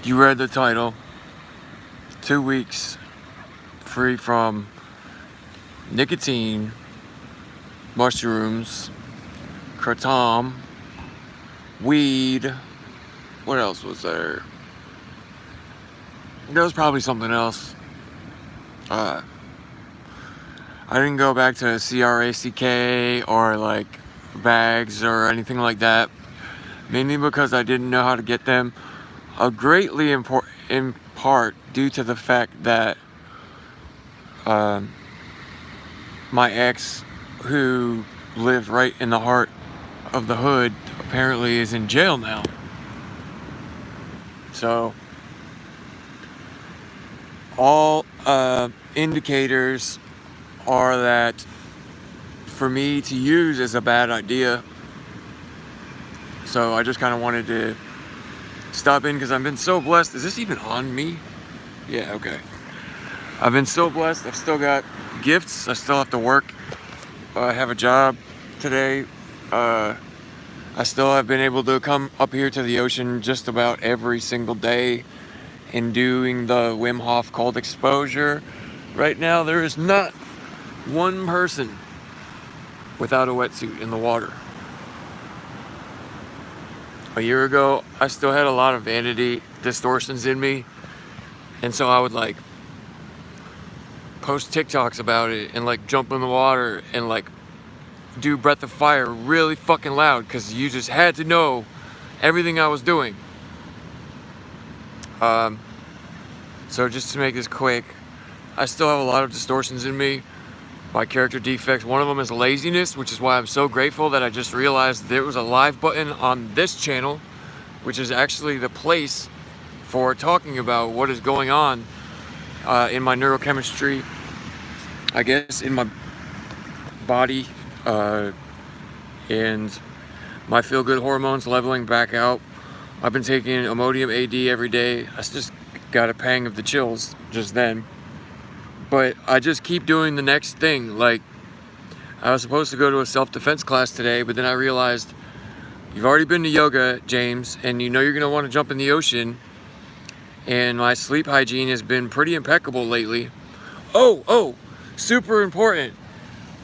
You read the title. 2 weeks free from nicotine, mushrooms, kratom, weed. What else was there? There was probably something else. I didn't go back to CRACK or like bags or anything like that, mainly because I didn't know how to get them. Greatly in part due to the fact that my ex, who lived right in the heart of the hood, apparently is in jail now. So all indicators are that for me to use is a bad idea. So I just kind of wanted to stop in because I've been so blessed. Is this even on me? Yeah, okay. I've been so blessed. I've still got gifts. I still have to work. I have a job today. I still have been able to come up here to the ocean just about every single day and doing the Wim Hof cold exposure. Right now, there is not one person without a wetsuit in the water. A year ago, I still had a lot of vanity distortions in me, and so I would like post TikToks about it and like jump in the water and like do Breath of Fire really fucking loud because you just had to know everything I was doing. So just to make this quick, I still have a lot of distortions in me. My character defects, one of them is laziness, which is why I'm so grateful that I just realized there was a live button on this channel, which is actually the place for talking about what is going on in my neurochemistry, I guess, in my body, and my feel-good hormones leveling back out. I've been taking Imodium AD every day. I just got a pang of the chills just then. But I just keep doing the next thing. Like, I was supposed to go to a self-defense class today, but then I realized you've already been to yoga, James, and you know you're gonna want to jump in the ocean. And my sleep hygiene has been pretty impeccable lately. Oh, super important.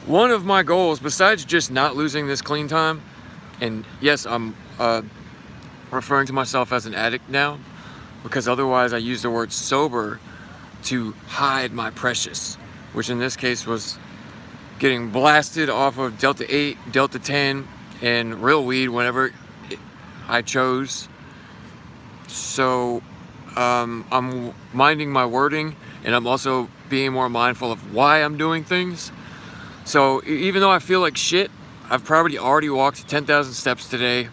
One of my goals, besides just not losing this clean time, and yes, I'm referring to myself as an addict now, because otherwise I use the word sober to hide my precious, which in this case was getting blasted off of Delta 8, Delta 10, and real weed whenever I chose. So I'm minding my wording, and I'm also being more mindful of why I'm doing things. So even though I feel like shit, I've probably already walked 10,000 steps today.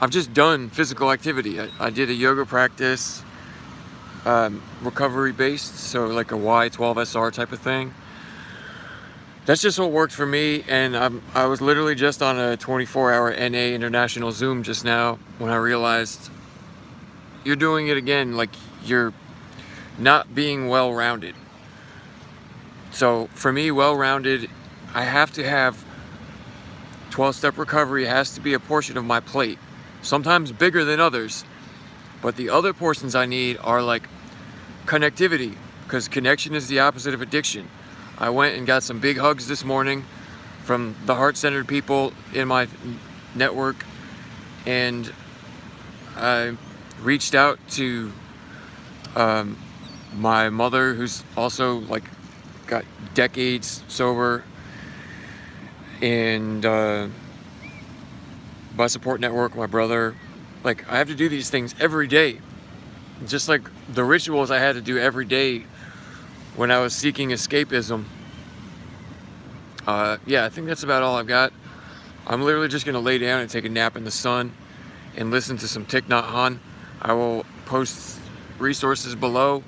I've just done physical activity. I did a yoga practice, recovery based, so like a Y12SR type of thing. That's just what worked for me, and I was literally just on a 24-hour NA international Zoom just now when I realized you're doing it again, like you're not being well-rounded. So for me, well-rounded, I have to have 12-step recovery. It has to be a portion of my plate, sometimes bigger than others, but the other portions I need are like connectivity, because connection is the opposite of addiction. I went and got some big hugs this morning from the heart-centered people in my network, and I reached out to my mother, who's also like got decades sober, and my support network, my brother. Like, I have to do these things every day, just like the rituals I had to do every day when I was seeking escapism. Yeah, I think that's about all I've got. I'm literally just gonna lay down and take a nap in the sun and listen to some Thich Nhat Hanh. I will post resources below.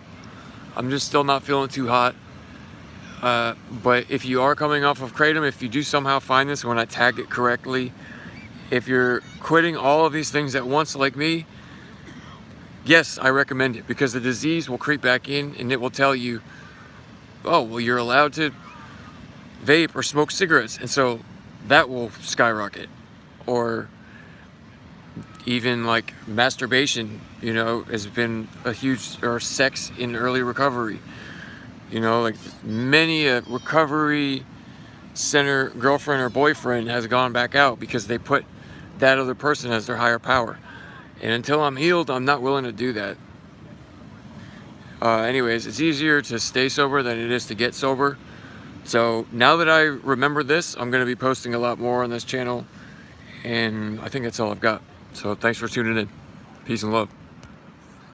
I'm just still not feeling too hot. But if you are coming off of Kratom, if you do somehow find this when I tag it correctly, if you're quitting all of these things at once like me, yes, I recommend it, because the disease will creep back in and it will tell you, oh, well, you're allowed to vape or smoke cigarettes, and so that will skyrocket. Or even like masturbation, you know, has been a huge, or sex in early recovery. You know, like many a recovery center girlfriend or boyfriend has gone back out because they put that other person as their higher power. And until I'm healed, I'm not willing to do that. Anyways, it's easier to stay sober than it is to get sober. So now that I remember this, I'm going to be posting a lot more on this channel. And I think that's all I've got. So thanks for tuning in. Peace and love.